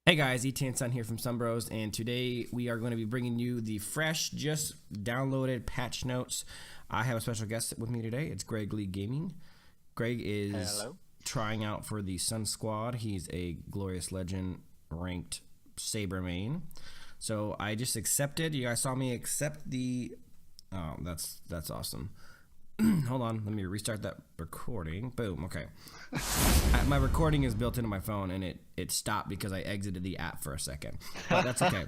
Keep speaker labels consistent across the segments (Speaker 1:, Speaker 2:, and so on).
Speaker 1: Hey guys, Etansun here from SunBros, and today we are going to be bringing you the fresh, just downloaded patch notes. I have a special guest with me today. It's GregLeagueGaming. Greg is trying out for the Sun Squad. He's a Glorious Legend ranked Saber main. So I just accepted. You guys saw me accept the... Oh, that's awesome. Hold on, let me restart that recording. Boom, okay. My recording is built into my phone, and it stopped because I exited the app for a second. But that's okay.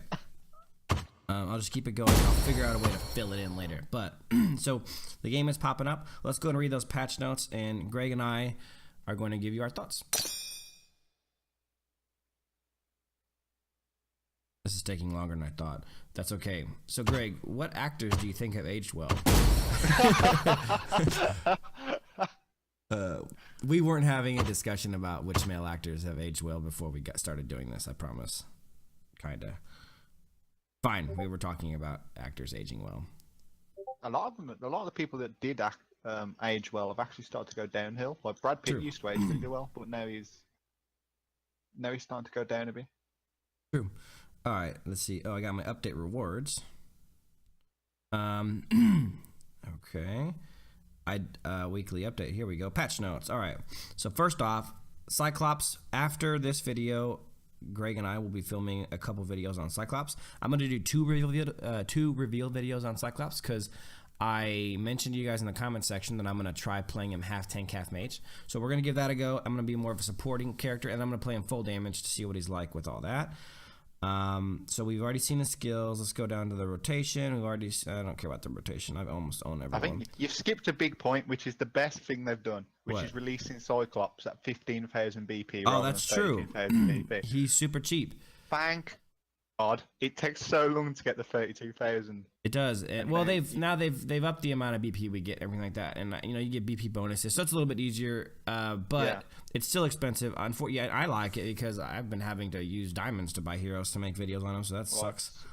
Speaker 1: I'll just keep it going. I'll figure out a way to fill it in later. But, so, the game is popping up. Let's go and read those patch notes, and Greg and I are going to give you our thoughts. This is taking longer than I thought. That's okay. So, Greg, what actors do you think have aged well? We weren't having a discussion about which male actors have aged well before we got started doing this, I promise. Kinda. Fine, we were talking about actors aging well.
Speaker 2: A lot of the people that did age well have actually started to go downhill. Like Brad Pitt used to age really well, but now he's starting to go down a bit.
Speaker 1: True. All right, let's see. Oh, I got my update rewards. Okay. Weekly update. Here we go. Patch notes. All right. So first off, Cyclops. After this video, Greg and I will be filming a couple videos on Cyclops. I'm going to do two reveal videos on Cyclops because I mentioned to you guys in the comment section that I'm going to try playing him half tank, half mage. So we're going to give that a go. I'm going to be more of a supporting character, and I'm going to play him full damage to see what he's like with all that. So we've already seen the skills. Let's go down to the rotation. I don't care about the rotation. I've almost owned everyone.
Speaker 2: I think you've skipped a big point, which is the best thing they've done, which is releasing Cyclops at 15,000 BP.
Speaker 1: Oh, that's true.
Speaker 2: BP.
Speaker 1: He's super cheap.
Speaker 2: Thank God. It takes so long to get the 32,000.
Speaker 1: It does. Well, they've upped the amount of BP we get, everything like that, and you get BP bonuses, so it's a little bit easier. But it's still expensive. Unfortunately, I like it because I've been having to use diamonds to buy heroes to make videos on them, so that sucks.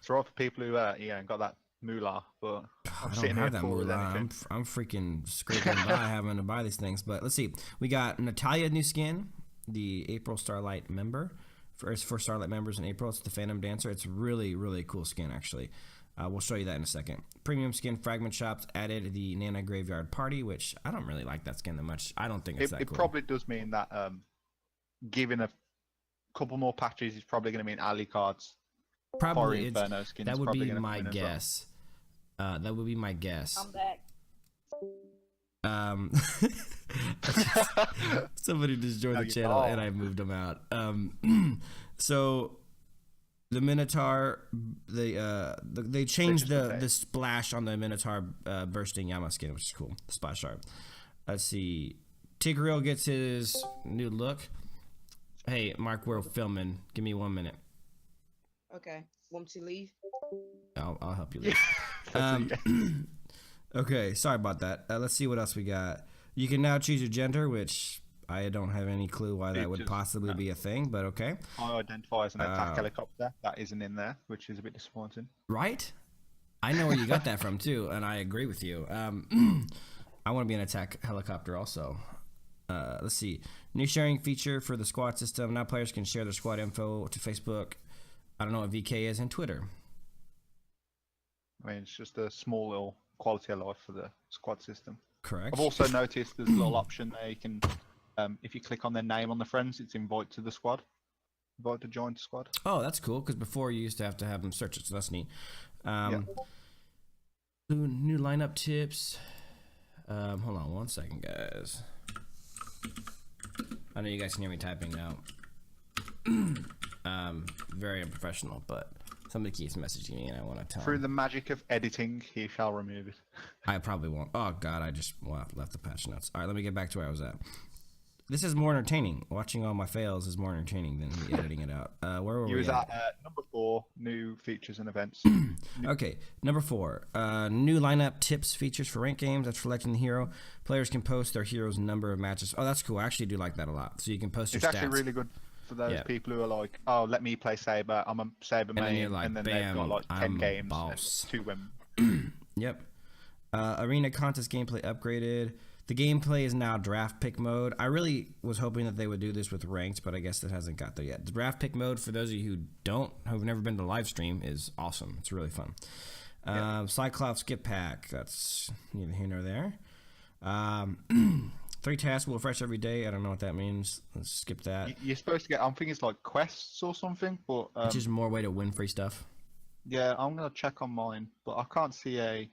Speaker 2: It's all for people who got that moolah, but
Speaker 1: I don't have that moolah. I'm freaking scraping by having to buy these things. But let's see. We got Natalia new skin, the April Starlight member. For Starlight members in April, it's the Phantom Dancer. It's really, really cool skin, actually. We'll show you that in a second. Premium skin fragment shops added the Nana Graveyard Party, which I don't really like that skin that much. I don't think it's that cool.
Speaker 2: It probably does mean that given a couple more patches, it's probably going to mean alley cards.
Speaker 1: Probably. That would be my guess. That would be my guess.
Speaker 3: I'm back.
Speaker 1: Somebody just joined the channel and I moved them out. So the Minotaur, they changed the splash on the Minotaur bursting Yama skin, which is cool. The splash art. Let's see. Tigreal gets his new look. Hey, Mark, we're filming. Give me 1 minute.
Speaker 3: Okay. Want to leave?
Speaker 1: I'll help you leave. Okay, sorry about that. Let's see what else we got. You can now choose your gender, which I don't have any clue why that would possibly be a thing, but okay.
Speaker 2: I identify as an attack helicopter. That isn't in there, which is a bit disappointing.
Speaker 1: Right? I know where you got that from, too, and I agree with you. I want to be an attack helicopter also. Let's see. New sharing feature for the squad system. Now players can share their squad info to Facebook. I don't know what VK is, and Twitter.
Speaker 2: I mean, it's just a small little quality of life for the squad system.
Speaker 1: Correct.
Speaker 2: I've also noticed there's a little option there. You can, if you click on their name on the friends, it's invite to the squad. Invite to join the squad.
Speaker 1: Oh, that's cool, because before you used to have them search it, so that's neat. New lineup tips. Hold on 1 second, guys. I know you guys can hear me typing now. Very unprofessional, but somebody keeps messaging me and I want to tell
Speaker 2: Through the magic of editing, he shall remove it.
Speaker 1: I probably won't. Oh, God, I just left the patch notes. All right, let me get back to where I was at. This is more entertaining. Watching all my fails is more entertaining than me editing it out. Where were we
Speaker 2: at? Number 4, new features and events.
Speaker 1: Okay, number 4. New lineup tips features for ranked games. That's for selecting the hero. Players can post their hero's number of matches. Oh, that's cool. I actually do like that a lot. So you can post your stats.
Speaker 2: It's actually really good for those people who are like, oh, let me play Saber. I'm a Saber main.
Speaker 1: Like,
Speaker 2: and then
Speaker 1: bam,
Speaker 2: they've got like 10 games
Speaker 1: boss.
Speaker 2: and 2 women.
Speaker 1: Yep. Arena contest gameplay upgraded. The gameplay is now draft pick mode. I really was hoping that they would do this with ranked, but I guess it hasn't got there yet. The draft pick mode, for those of you who've never been to live stream, is awesome. It's really fun. Cyclops skip pack. That's neither here nor there. 3 tasks will refresh every day. I don't know what that means. Let's skip that.
Speaker 2: You're supposed to get, I think it's like quests or something, but
Speaker 1: Which is more way to win free stuff.
Speaker 2: Yeah, I'm gonna check on mine, but I can't see a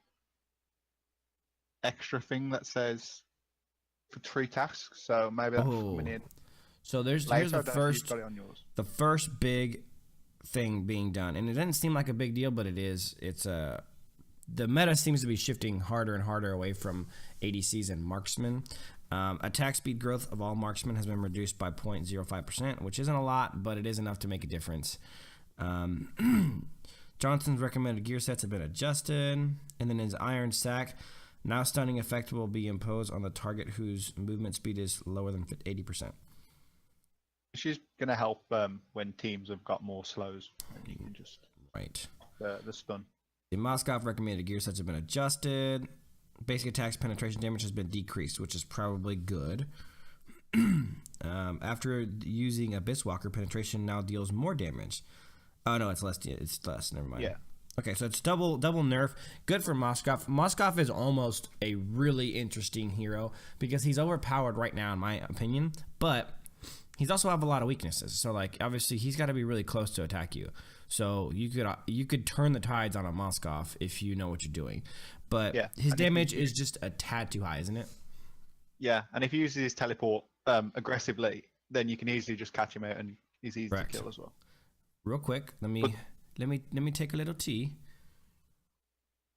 Speaker 2: extra thing that says for 3 tasks. So maybe that's coming in.
Speaker 1: So here's the first big thing being done, and it doesn't seem like a big deal, but it is. It's the meta seems to be shifting harder and harder away from ADCs and marksmen. Attack speed growth of all marksmen has been reduced by 0.05%, which isn't a lot, but it is enough to make a difference. Johnson's recommended gear sets have been adjusted, and then his iron sack. Now stunning effect will be imposed on the target whose movement speed is lower than 80%.
Speaker 2: She's going to help when teams have got more slows. And you can just...
Speaker 1: Right.
Speaker 2: The stun.
Speaker 1: The Moskov recommended gear sets have been adjusted. Basic attacks penetration damage has been decreased, which is probably good. After using Abyss Walker, penetration now deals more damage. Oh, no, it's less. It's less. Never mind.
Speaker 2: Yeah.
Speaker 1: Okay, so it's double nerf. Good for Moskov. Moskov is almost a really interesting hero because he's overpowered right now, in my opinion. But he's also have a lot of weaknesses. So, like, obviously, he's got to be really close to attack you. So you could turn the tides on a Moskov if you know what you're doing. But his damage is just a tad too high, isn't it?
Speaker 2: Yeah, and if he uses his teleport aggressively, then you can easily just catch him out, and he's easy to kill as well. Real
Speaker 1: quick, let me take a little tea.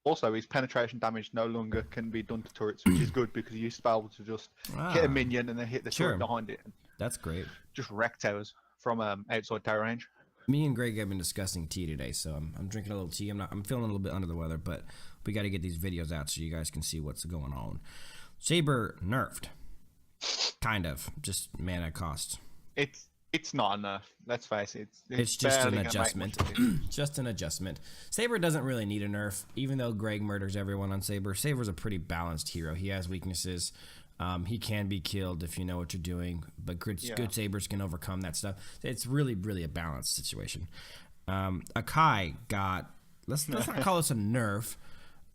Speaker 2: Also, his penetration damage no longer can be done to turrets, which is good because he used to be able to just hit a minion and then hit the turret behind it.
Speaker 1: That's great.
Speaker 2: Just wreck towers from outside tower range.
Speaker 1: Me and Greg have been discussing tea today, so I'm drinking a little tea. I'm feeling a little bit under the weather, but we got to get these videos out so you guys can see what's going on. Saber nerfed, kind of, just mana cost.
Speaker 2: It's not enough. Let's face it.
Speaker 1: It's just an adjustment. Just an adjustment. Saber doesn't really need a nerf, even though Greg murders everyone on Saber. Saber's a pretty balanced hero. He has weaknesses. He can be killed if you know what you're doing, but good Sabers can overcome that stuff. It's really, really a balanced situation. Akai got, let's not call this a nerf.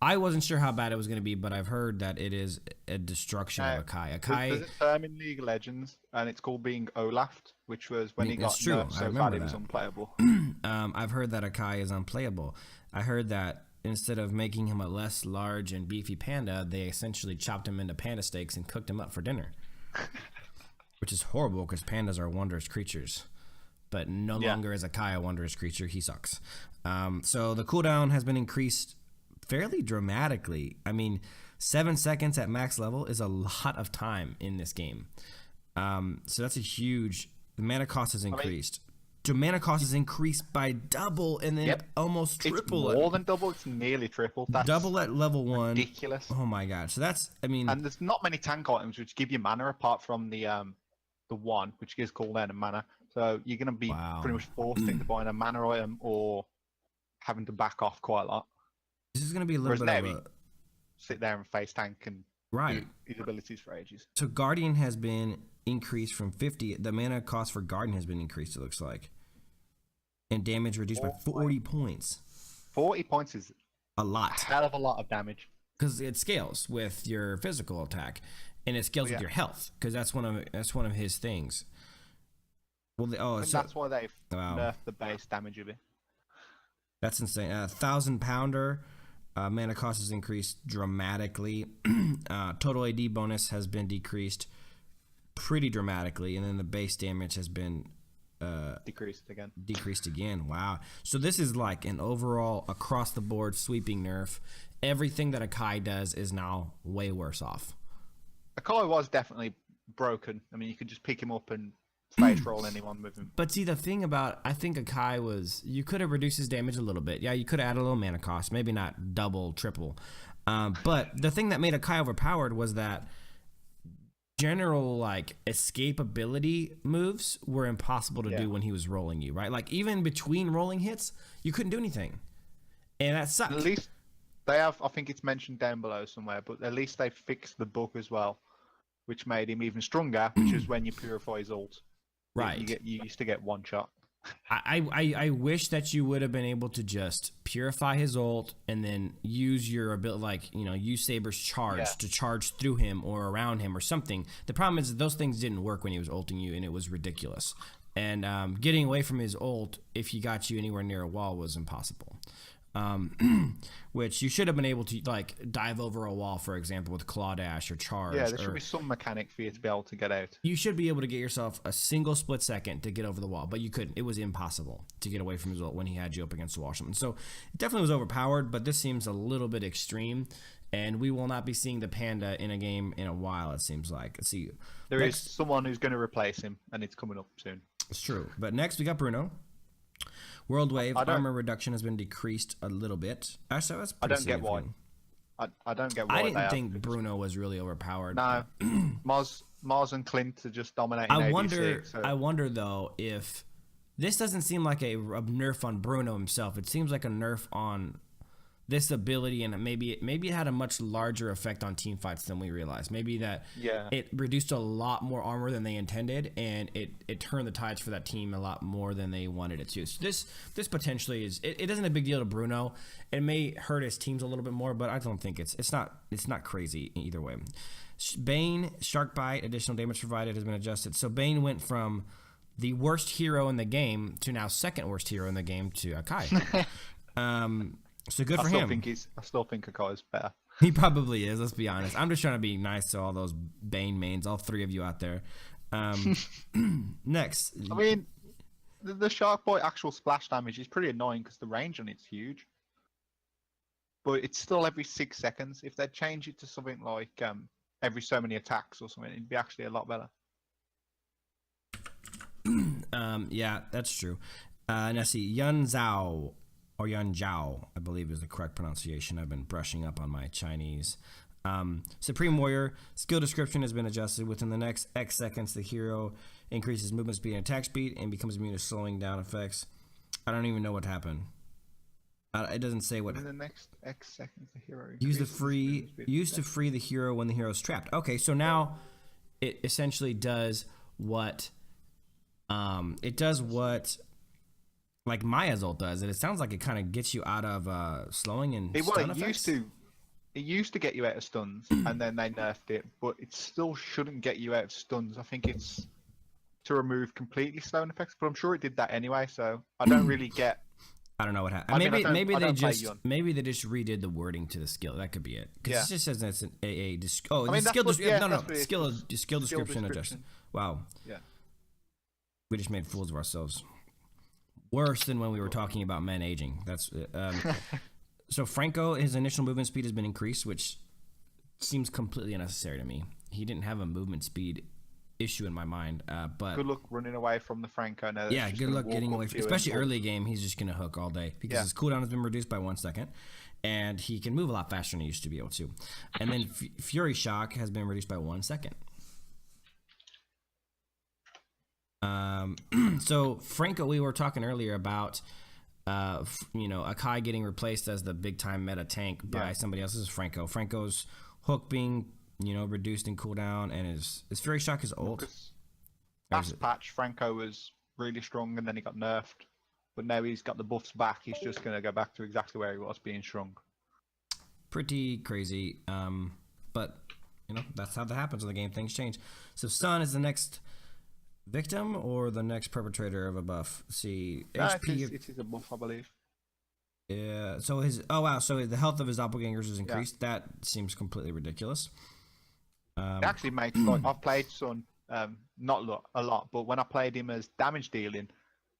Speaker 1: I wasn't sure how bad it was going to be, but I've heard that it is a destruction of Akai.
Speaker 2: There's a term in League of Legends, and it's called being Olafed, which was when he got nerfed so bad it was unplayable.
Speaker 1: I've heard that Akai is unplayable. I heard that instead of making him a less large and beefy panda, they essentially chopped him into panda steaks and cooked him up for dinner. Which is horrible because pandas are wondrous creatures. But no longer is Akai a wondrous creature. He sucks. So the cooldown has been increased fairly dramatically. I mean, 7 seconds at max level is a lot of time in this game. So that's a huge... The mana cost has increased. The mana cost is increased by double and then almost triple.
Speaker 2: It's more than double. It's nearly triple. That's
Speaker 1: double at level 1.
Speaker 2: Ridiculous.
Speaker 1: Oh my god. So that's, I mean...
Speaker 2: And there's not many tank items which give you mana apart from the one, which gives cooldown and mana. So you're going to be pretty much forced into buying a mana item or having to back off quite a lot.
Speaker 1: This is going to be a little bit of a...
Speaker 2: sit there and face tank and do his abilities for ages.
Speaker 1: So Guardian has been increased from 50. The mana cost for Guardian has been increased, it looks like. And damage reduced by 40 points.
Speaker 2: 40 points is
Speaker 1: a lot.
Speaker 2: A hell of a lot of damage.
Speaker 1: Because it scales with your physical attack, and it scales with your health. Because that's one of his things. Well,
Speaker 2: that's why they've nerfed the base damage of it.
Speaker 1: That's insane. 1,000 pounder mana cost has increased dramatically. Total AD bonus has been decreased pretty dramatically, and then the base damage has been decreased again. Wow. So this is like an overall across the board sweeping nerf. Everything that Akai does is now way worse off.
Speaker 2: Akai was definitely broken. I mean, you could just pick him up and face roll anyone with him.
Speaker 1: But see, the thing about, I think Akai was, you could have reduced his damage a little bit. Yeah, you could have added a little mana cost, maybe not double, triple. But the thing that made Akai overpowered was that general like escapability moves were impossible to do when he was rolling you, right? Like even between rolling hits, you couldn't do anything, and that sucked.
Speaker 2: At least they have, I think it's mentioned down below somewhere, but at least they fixed the bug as well, which made him even stronger, which is when you purify his ult.
Speaker 1: Right.
Speaker 2: You used to get one shot.
Speaker 1: I wish that you would have been able to just purify his ult and then use your ability, like, use Saber's charge to charge through him or around him or something. The problem is that those things didn't work when he was ulting you, and it was ridiculous. And getting away from his ult, if he got you anywhere near a wall, was impossible. Which you should have been able to, like, dive over a wall, for example, with claw dash or charge.
Speaker 2: Yeah, there should be some mechanic for you to be able to get out.
Speaker 1: You should be able to get yourself a single split second to get over the wall, but you couldn't. It was impossible to get away from his ult when he had you up against the wall. So it definitely was overpowered, but this seems a little bit extreme, and we will not be seeing the Panda in a game in a while, it seems like. Let's see.
Speaker 2: There is someone who's going to replace him, and it's coming up soon.
Speaker 1: It's true. But next we got Bruno. World Wave armor reduction has been decreased a little bit. Actually, that's
Speaker 2: I don't get why. I don't get why.
Speaker 1: I didn't think Bruno was really overpowered.
Speaker 2: No, Mars and Clint are just dominating.
Speaker 1: I wonder though if this doesn't seem like a nerf on Bruno himself. It seems like a nerf on this ability, and maybe it had a much larger effect on team fights than we realized. Maybe that it reduced a lot more armor than they intended, and it turned the tides for that team a lot more than they wanted it to. So this potentially is it isn't a big deal to Bruno. It may hurt his teams a little bit more, but I don't think it's not crazy either way. Bane, Shark Bite, additional damage provided has been adjusted. So Bane went from the worst hero in the game to now second worst hero in the game to Akai. So good for him.
Speaker 2: I still think Akai's better.
Speaker 1: He probably is, let's be honest. I'm just trying to be nice to all those Bane mains, all three of you out there. Next.
Speaker 2: I mean, the Shark Boy actual splash damage is pretty annoying because the range on it's huge. But it's still every 6 seconds. If they change it to something like every so many attacks or something, it'd be actually a lot better.
Speaker 1: Yeah, that's true. Now see, Yun Zhao. Or Yan Zhao, I believe is the correct pronunciation. I've been brushing up on my Chinese. Supreme Warrior, skill description has been adjusted. Within the next X seconds, the hero increases movement speed and attack speed and becomes immune to slowing down effects. I don't even know what happened. It doesn't say what.
Speaker 2: In the next X seconds, the hero
Speaker 1: use to free the hero when the hero is trapped. Okay, so now it essentially does what like Maya's ult does, and it sounds like it kind of gets you out of slowing and stun effects.
Speaker 2: It used to get you out of stuns, and then they nerfed it, but it still shouldn't get you out of stuns. I think it's to remove completely slowing effects, but I'm sure it did that anyway, so I don't really get.
Speaker 1: I don't know what happened. Maybe they just redid the wording to the skill. That could be it. Because it just says that's an skill description adjusted. Wow.
Speaker 2: Yeah.
Speaker 1: We just made fools of ourselves. Worse than when we were talking about men aging. That's so Franco, his initial movement speed has been increased, which seems completely unnecessary to me. He didn't have a movement speed issue in my mind, but
Speaker 2: good luck running away from the Franco now.
Speaker 1: Yeah, good luck getting away from, especially early game. He's just gonna hook all day because his cooldown has been reduced by 1 second, and he can move a lot faster than he used to be able to. And then Fury Shock has been reduced by 1 second. So Franco, we were talking earlier about Akai getting replaced as the big time meta tank by somebody else. This is Franco. Franco's hook being reduced in cooldown, and his Fury Shock is ult.
Speaker 2: Last patch Franco was really strong, and then he got nerfed, but now he's got the buffs back. He's just going to go back to exactly where he was, being strong.
Speaker 1: Pretty crazy, but that's how that happens in the game. Things change. So Sun is the next victim or the next perpetrator of a buff? See, HP.
Speaker 2: It is a buff, I believe.
Speaker 1: Yeah. So so the health of his doppelgangers is increased. Yeah. That seems completely ridiculous.
Speaker 2: It actually makes I've played Sun, not a lot, but when I played him as damage dealing,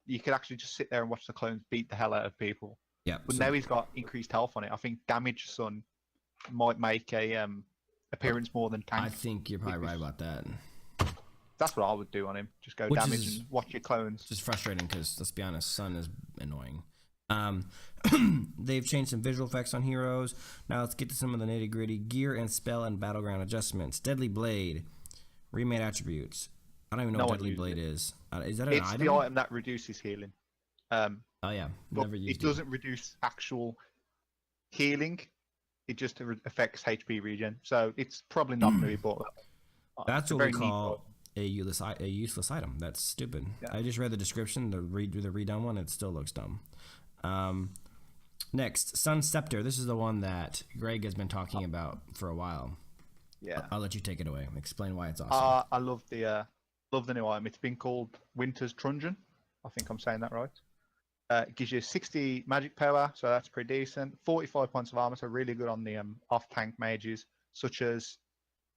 Speaker 2: you could actually just sit there and watch the clones beat the hell out of people.
Speaker 1: Yeah.
Speaker 2: But now he's got increased health on it. I think damage Sun might make a appearance more than tank.
Speaker 1: I think you're probably right about that.
Speaker 2: That's what I would do on him. Just go damage and watch your clones.
Speaker 1: Just frustrating because, let's be honest, Sun is annoying. They've changed some visual effects on heroes. Now let's get to some of the nitty gritty gear and spell and battleground adjustments. Deadly Blade, remade attributes. I don't even know what Deadly Blade is. Is that an item?
Speaker 2: It's the item that reduces healing.
Speaker 1: Oh yeah,
Speaker 2: never used it. It doesn't reduce actual healing. It just affects HP regen. So it's probably not going to be bought up.
Speaker 1: That's
Speaker 2: a
Speaker 1: what we
Speaker 2: very neat
Speaker 1: call a useless item. That's stupid.
Speaker 2: Yeah.
Speaker 1: I just read the description, the redone one. It still looks dumb. Next, Sun Scepter. This is the one that Greg has been talking about for a while.
Speaker 2: Yeah.
Speaker 1: I'll let you take it away. Explain why it's awesome.
Speaker 2: I love the new item. It's been called Winter's Truncheon. I think I'm saying that right. It gives you 60 magic power, so that's pretty decent. 45 points of armor, so really good on the off-tank mages, such as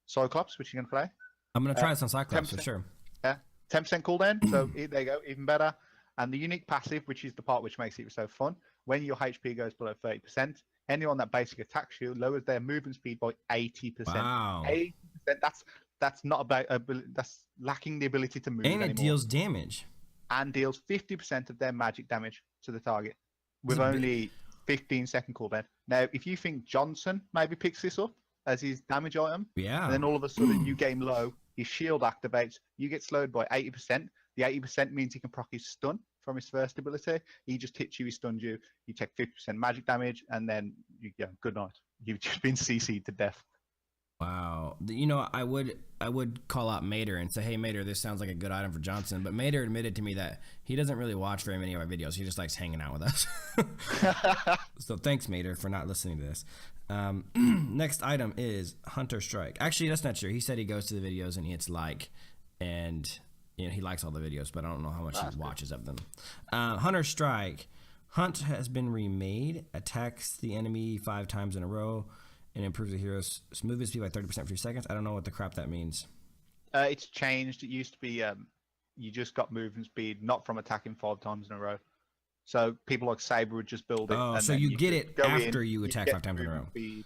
Speaker 2: Cyclops, which you can play.
Speaker 1: I'm going to try this on Cyclops for sure.
Speaker 2: Yeah, 10% cooldown, so there you go, even better. And the unique passive, which is the part which makes it so fun, when your HP goes below 30%, anyone that basically attacks you lowers their movement speed by 80%.
Speaker 1: Wow.
Speaker 2: 80%. That's not about that's lacking the ability to move.
Speaker 1: And it
Speaker 2: anymore.
Speaker 1: deals damage.
Speaker 2: And deals 50% of their magic damage to the target with only 15-second cooldown. Now, if you think Johnson maybe picks this up as his damage item,
Speaker 1: Yeah.
Speaker 2: and then all of a sudden you game low, his shield activates, you get slowed by 80%. The 80% means he can proc his stun from his first ability. He just hits you, he stuns you, you take 50% magic damage, and then good night. You've just been CC'd to death.
Speaker 1: Wow. You know, I would call out Mater and say, hey, Mater, this sounds like a good item for Johnson. But Mater admitted to me that he doesn't really watch very many of our videos. He just likes hanging out with us. So thanks, Mater, for not listening to this. Next item is Hunter Strike. Actually, that's not true. He said he goes to the videos and he hits like, and he likes all the videos, but I don't know how much he watches of them. Hunter Strike. Hunt has been remade. Attacks the enemy 5 times in a row. And improves the hero's movement speed by 30% for 2 seconds. I don't know what the crap that means.
Speaker 2: It's changed. It used to be you just got movement speed, not from attacking 5 times in a row. So people like Saber would just build it.
Speaker 1: Oh,
Speaker 2: and
Speaker 1: so
Speaker 2: then
Speaker 1: you get it after you attack 5 times in a row.
Speaker 2: Speed,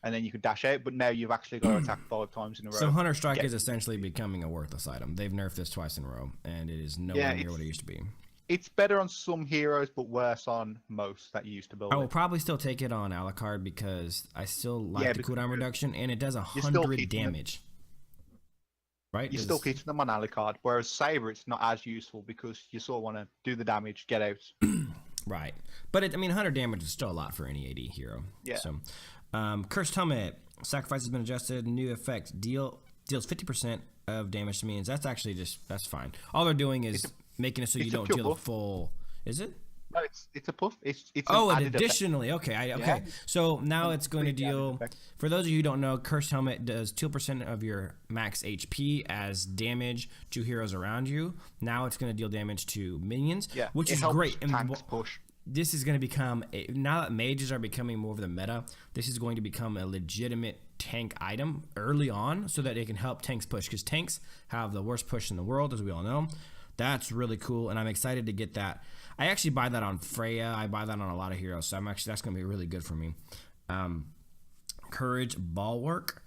Speaker 2: and then you could dash out, but now you've actually got to attack 5 times in a row.
Speaker 1: So Hunter Strike is essentially becoming a worthless item. They've nerfed this twice in a row, and it is nowhere near what it used to be.
Speaker 2: It's better on some heroes, but worse on most that you used to build.
Speaker 1: I will probably still take it on Alucard because I still like the cooldown reduction, and it does 100 damage. Right?
Speaker 2: You're still keeping them on Alucard, whereas Saber, it's not as useful because you sort of want to do the damage, get out.
Speaker 1: Right. But, 100 damage is still a lot for any AD hero.
Speaker 2: Yeah.
Speaker 1: So, Cursed Helmet. Sacrifice has been adjusted. New effect. Deals 50% of damage to minions. That's actually that's fine. All they're doing is making it so you don't deal the full. Is it?
Speaker 2: No, it's a puff. It's
Speaker 1: additionally, effect. Okay, okay. Yeah. So now it's going to deal. For those of you who don't know, Cursed Helmet does 2% of your max HP as damage to heroes around you. Now it's going to deal damage to minions, which is great. And
Speaker 2: push.
Speaker 1: This is going to become now that mages are becoming more of the meta. This is going to become a legitimate tank item early on, so that it can help tanks push, because tanks have the worst push in the world, as we all know. That's really cool, and I'm excited to get that. I actually buy that on Freya. I buy that on a lot of heroes, so that's going to be really good for me. Courage Bulwark.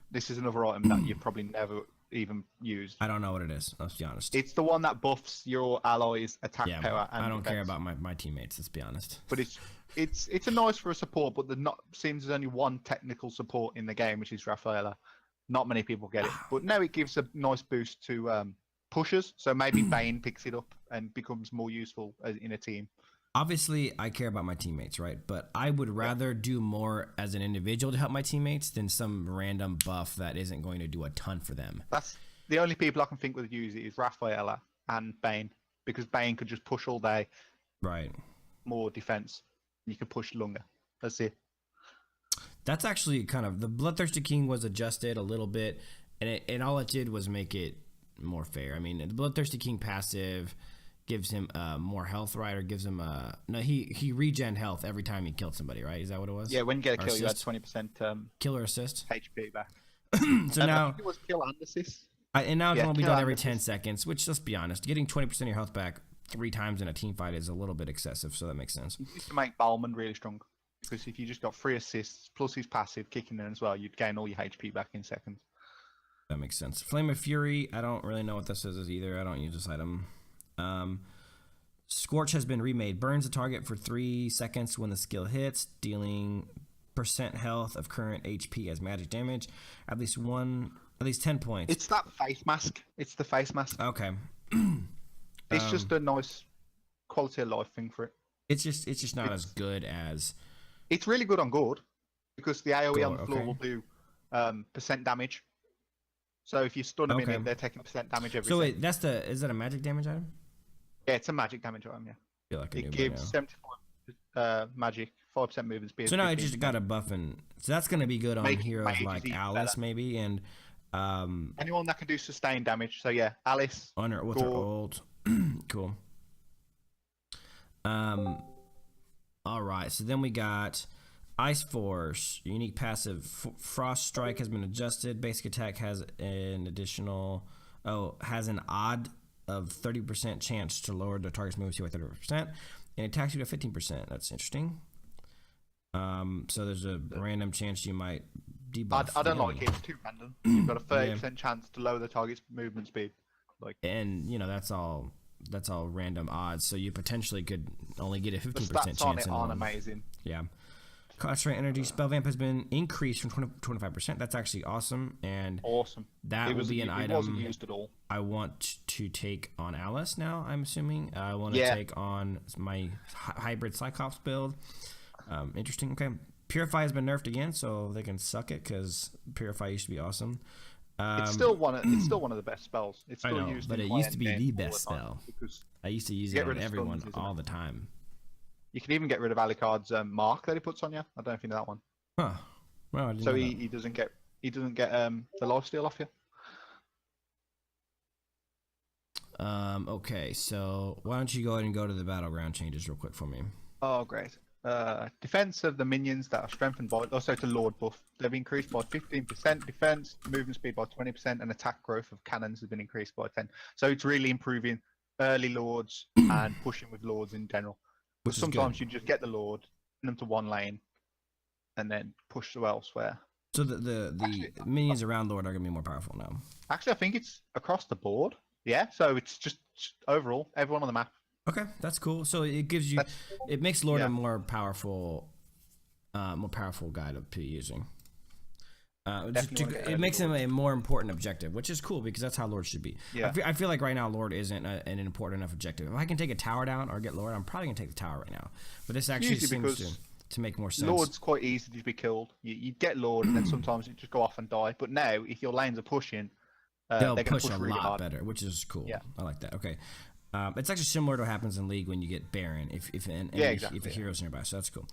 Speaker 2: This is another item that you've probably never even used.
Speaker 1: I don't know what it is. Let's be honest.
Speaker 2: It's the one that buffs your allies' attack power. And
Speaker 1: I don't care about my teammates. Let's be honest.
Speaker 2: But it's a nice for a support, but seems there's only one technical support in the game, which is Rafaela. Not many people get it, but now it gives a nice boost to pushers. So maybe Bane picks it up and becomes more useful in a team.
Speaker 1: Obviously, I care about my teammates, right? But I would rather do more as an individual to help my teammates than some random buff that isn't going to do a ton for them.
Speaker 2: That's the only people I can think would use it is Rafaela and Bane, because Bane could just push all day.
Speaker 1: Right.
Speaker 2: More defense. You can push longer. That's it.
Speaker 1: That's actually kind of... The Bloodthirsty King was adjusted a little bit, and all it did was make it more fair. I mean, the Bloodthirsty King passive gives him more health, right? Or gives him he regen health every time he killed somebody, right? Is that what it was?
Speaker 2: Yeah, when you get a kill, you had 20%
Speaker 1: killer assist
Speaker 2: HP back.
Speaker 1: So now
Speaker 2: it was kill and assist.
Speaker 1: And now it's going to be done every 10 seconds, which, let's be honest, getting 20% of your health back 3 times in a team fight is a little bit excessive, so that makes sense.
Speaker 2: It used to make Balman really strong, because if you just got 3 assists plus his passive kicking in as well, you'd gain all your HP back in seconds.
Speaker 1: That makes sense. Flame of Fury, I don't really know what this is either. I don't use this item. Scorch has been remade. Burns a target for 3 seconds when the skill hits, dealing % health of current HP as magic damage. At least 10 points.
Speaker 2: It's that face mask. It's the face mask.
Speaker 1: Okay.
Speaker 2: It's just a nice quality of life thing for it.
Speaker 1: It's just not as good as...
Speaker 2: It's really good on Gord, because the AoE on the floor will do % damage. So if you stun them
Speaker 1: Okay.
Speaker 2: in it, they're taking % damage every
Speaker 1: So
Speaker 2: second.
Speaker 1: wait, is that a magic damage item?
Speaker 2: Yeah, it's a magic damage item, yeah.
Speaker 1: I feel like I knew
Speaker 2: It
Speaker 1: by
Speaker 2: gives
Speaker 1: now.
Speaker 2: 75 magic, 5% movement speed.
Speaker 1: So now it
Speaker 2: 15
Speaker 1: just got a buff, and so that's gonna be good on heroes
Speaker 2: mages
Speaker 1: like
Speaker 2: even
Speaker 1: Alice
Speaker 2: better.
Speaker 1: maybe, and
Speaker 2: Anyone that can do sustained damage. So yeah, Alice.
Speaker 1: on her with her
Speaker 2: Gore.
Speaker 1: ult. Cool. All right. So then we got Ice Force. Unique passive Frost Strike has been adjusted. Basic attack has an additional. Has an odd of 30% chance to lower the target's movement speed by 30%, and attacks you to 15%. That's interesting. So there's a random chance you might debuff.
Speaker 2: I don't like it. It's too random. You've got a 30% chance to lower the target's movement speed.
Speaker 1: And that's all random odds. So you potentially could only get a 15%
Speaker 2: The
Speaker 1: chance.
Speaker 2: stats on it aren't amazing.
Speaker 1: Yeah. Concentrate energy spell vamp has been increased from 20 to 25%. That's actually awesome, and that will be an item.
Speaker 2: It wasn't used at all.
Speaker 1: I want to take on Alice now. I'm assuming I want to take on my hybrid Cyclops build. Interesting. Okay, Purify has been nerfed again, so they can suck it because Purify used to be awesome.
Speaker 2: It's still one of the best spells. It's still used,
Speaker 1: but it used to be the best spell. I used to use it on everyone all the time.
Speaker 2: You can even get rid of Alucard's mark that he puts on you. I don't know if you know that one.
Speaker 1: Huh. Well, I didn't
Speaker 2: so
Speaker 1: know
Speaker 2: he doesn't get the lifesteal off you.
Speaker 1: Okay, so why don't you go ahead and go to the battleground changes real quick for me?
Speaker 2: Oh, great. Defense of the minions that are strengthened by also to Lord buff. They've increased by 15%. Defense, movement speed by 20%, and attack growth of cannons has been increased by 10. So it's really improving early Lords and pushing with Lords in general. But sometimes you just get the Lord, send them to one lane, and then push to elsewhere.
Speaker 1: So the minions around Lord are going to be more powerful now.
Speaker 2: Actually, I think it's across the board. Yeah, so it's just overall, everyone on the map.
Speaker 1: Okay, that's cool. So it gives you, it makes Lord a more powerful guy to be using. It makes him a more important objective, which is cool because that's how Lord should be.
Speaker 2: Yeah.
Speaker 1: I feel like right now Lord isn't an important enough objective. If I can take a tower down or get Lord, I'm probably gonna take the tower right now. But this actually seems to make more sense.
Speaker 2: Lord's quite easy to be killed. You get Lord, and then sometimes you just go off and die. But now, if your lanes are pushing,
Speaker 1: they'll
Speaker 2: they're
Speaker 1: push
Speaker 2: push
Speaker 1: a
Speaker 2: really
Speaker 1: lot
Speaker 2: hard.
Speaker 1: better, which is cool.
Speaker 2: Yeah.
Speaker 1: I like that. Okay. It's actually similar to what happens in League when you get Baron if a hero's nearby, so that's cool.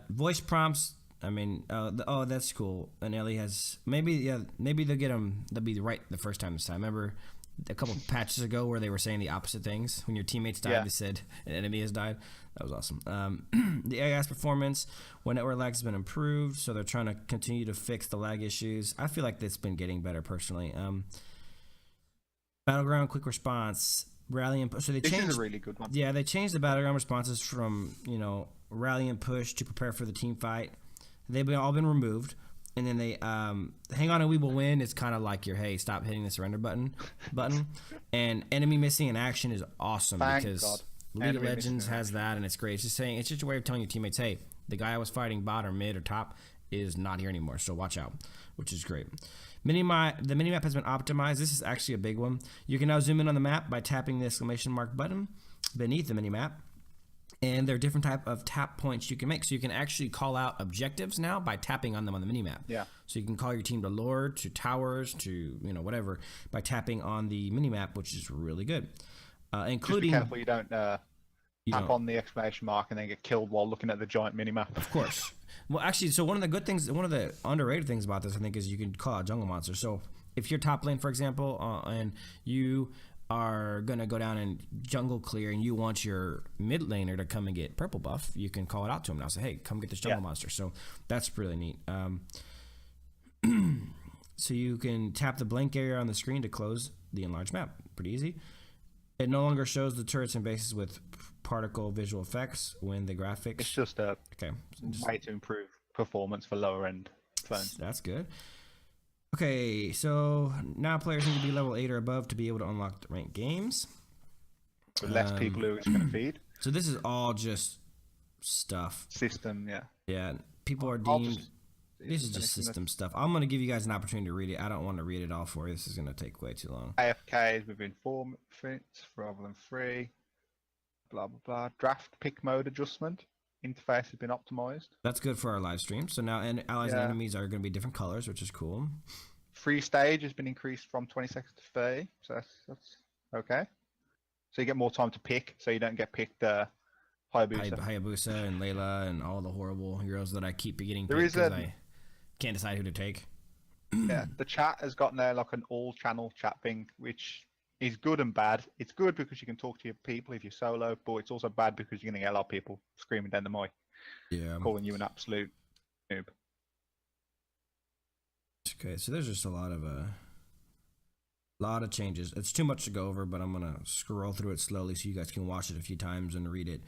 Speaker 1: Voice prompts. I mean, that's cool. And Ellie has maybe they'll get them. They'll be right the first time this time. Remember a couple patches ago where they were saying the opposite things when your teammates died. They said an enemy has died. That was awesome. The AI's performance when network lag has been improved, so they're trying to continue to fix the lag issues. I feel like it's been getting better personally. Battleground quick response. Rally and push. So
Speaker 2: This is a really good one.
Speaker 1: Yeah, they changed the battleground responses from rally and push to prepare for the team fight. They've all been removed, and then they hang on and we will win. It's kind of like your hey, stop hitting the surrender button, and enemy missing in action is awesome.
Speaker 2: Thank
Speaker 1: because
Speaker 2: God.
Speaker 1: League of Legends has that, and it's great. It's just a way of telling your teammates, hey, the guy I was fighting bot or mid or top is not here anymore, so watch out, which is great. The minimap has been optimized. This is actually a big one. You can now zoom in on the map by tapping the exclamation mark button beneath the minimap. And there are different type of tap points you can make. So you can actually call out objectives now by tapping on them on the minimap.
Speaker 2: Yeah.
Speaker 1: So you can call your team to Lord, to towers, to whatever by tapping on the minimap, which is really good. Including
Speaker 2: just be careful you don't tap on the exclamation mark and then get killed while looking at the giant minimap.
Speaker 1: Of course. Well, actually, so one of the underrated things about this, I think, is you can call out jungle monsters. So if you're top lane, for example, and you are going to go down and jungle clear and you want your mid laner to come and get purple buff, you can call it out to him now. Say, hey, come get this jungle monster. So that's really neat. So you can tap the blank area on the screen to close the enlarged map. Pretty easy. It no longer shows the turrets and bases with particle visual effects when the graphics.
Speaker 2: It's just a way to improve performance for lower end phones.
Speaker 1: That's good. Okay, so now players need to be level 8 or above to be able to unlock the ranked games.
Speaker 2: With less people who it's going to feed.
Speaker 1: So this is all just stuff.
Speaker 2: System, yeah.
Speaker 1: Yeah, people are deemed. This is just system stuff. I'm going to give you guys an opportunity to read it. I don't want to read it all for you. This is going to take way too long.
Speaker 2: AFK is within 4 minutes rather than 3. Blah, blah, blah. Draft pick mode adjustment. Interface has been optimized.
Speaker 1: That's good for our live stream. So now allies and enemies are going to be different colors, which is cool.
Speaker 2: free stage has been increased from 20 seconds to 30, so that's okay. So you get more time to pick, so you don't get picked Hayabusa
Speaker 1: and Layla and all the horrible heroes that I keep getting
Speaker 2: there
Speaker 1: picked
Speaker 2: is
Speaker 1: because I can't decide who to take.
Speaker 2: Yeah, the chat has gotten there like an all-channel chat thing, which is good and bad. It's good because you can talk to your people if you're solo, but it's also bad because you're going to get a lot of people screaming down the mic, calling you an absolute noob.
Speaker 1: Okay, so there's just a lot of changes. It's too much to go over, but I'm gonna scroll through it slowly so you guys can watch it a few times and read it.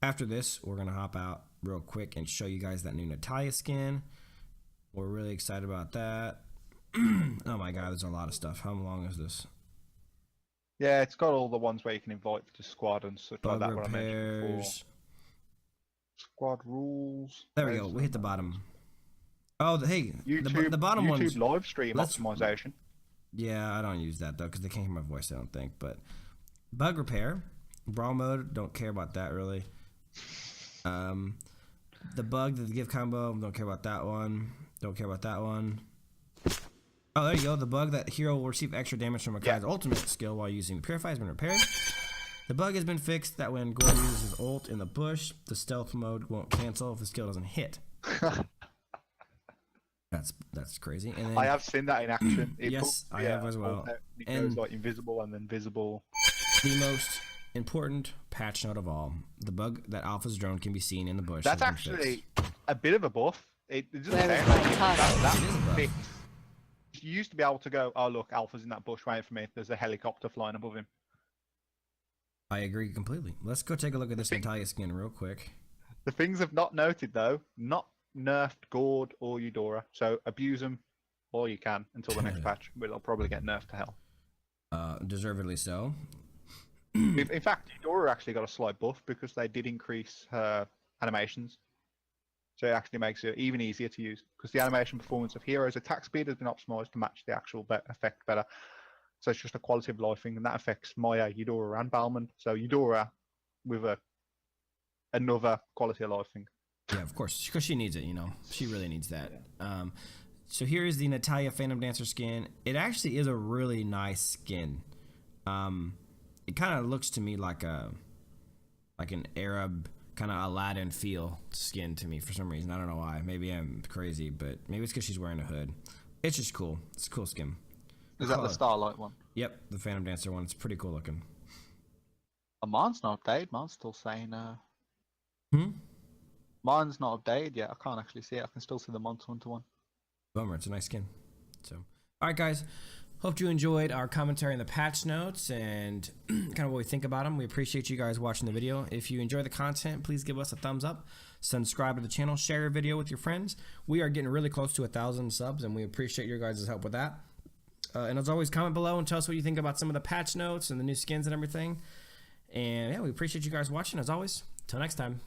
Speaker 1: After this, we're gonna hop out real quick and show you guys that new Natalia skin. We're really excited about that. Oh my god, there's a lot of stuff. How long is this?
Speaker 2: Yeah, it's got all the ones where you can invite to squad and stuff like that. What I mentioned before. Squad rules.
Speaker 1: There we go. We hit the bottom. Oh, hey,
Speaker 2: YouTube,
Speaker 1: the bottom one.
Speaker 2: YouTube live stream optimization.
Speaker 1: Yeah, I don't use that though because they can't hear my voice. I don't think. But bug repair, brawl mode. Don't care about that really. The bug, the give combo. Don't care about that one. Don't care about that one. Oh, there you go. The bug that hero will receive extra damage from a guy's ultimate skill while using the Purify has been repaired. The bug has been fixed that when Gordon uses his ult in the bush, the stealth mode won't cancel if the skill doesn't hit. That's crazy. And then,
Speaker 2: I have seen that in action.
Speaker 1: I have as well.
Speaker 2: It goes like invisible and then visible.
Speaker 1: The most important patch note of all: the bug that Alpha's drone can be seen in the bush.
Speaker 2: That's actually a bit of a buff. It doesn't fix. You used to be able to go, oh look, Alpha's in that bush waiting for me. There's a helicopter flying above him.
Speaker 1: I agree completely. Let's go take a look at this Natalia skin real quick.
Speaker 2: The things I've not noted though, not nerfed Gord or Eudora, so abuse them all you can until the next patch, but they'll probably get nerfed to hell.
Speaker 1: Deservedly so.
Speaker 2: In fact, Eudora actually got a slight buff because they did increase her animations, so it actually makes it even easier to use because the animation performance of heroes' attack speed has been optimized to match the actual effect better. So it's just a quality of life thing, and that affects Maya, Eudora, and Balmond. So Eudora with another quality of life thing.
Speaker 1: Yeah, of course, because she needs it, you know. She really needs that. So here is the Natalia Phantom Dancer skin. It actually is a really nice skin. It kind of looks to me like an Arab kind of Aladdin feel skin to me for some reason. I don't know why. Maybe I'm crazy, but maybe it's because she's wearing a hood. It's just cool. It's a cool skin.
Speaker 2: Is that the Starlight one?
Speaker 1: Yep, the Phantom Dancer one. It's pretty cool looking.
Speaker 2: Mine's not updated. Mine's still saying... Mine's not updated yet. I can't actually see it. I can still see the months 1-to-1.
Speaker 1: Bummer. It's a nice skin. So, all right, guys. Hope you enjoyed our commentary on the patch notes and kind of what we think about them. We appreciate you guys watching the video. If you enjoy the content, please give us a thumbs up. Subscribe to the channel. Share your video with your friends. We are getting really close to 1,000 subs, and we appreciate your guys' help with that. And as always, comment below and tell us what you think about some of the patch notes and the new skins and everything. And yeah, we appreciate you guys watching as always. Till next time.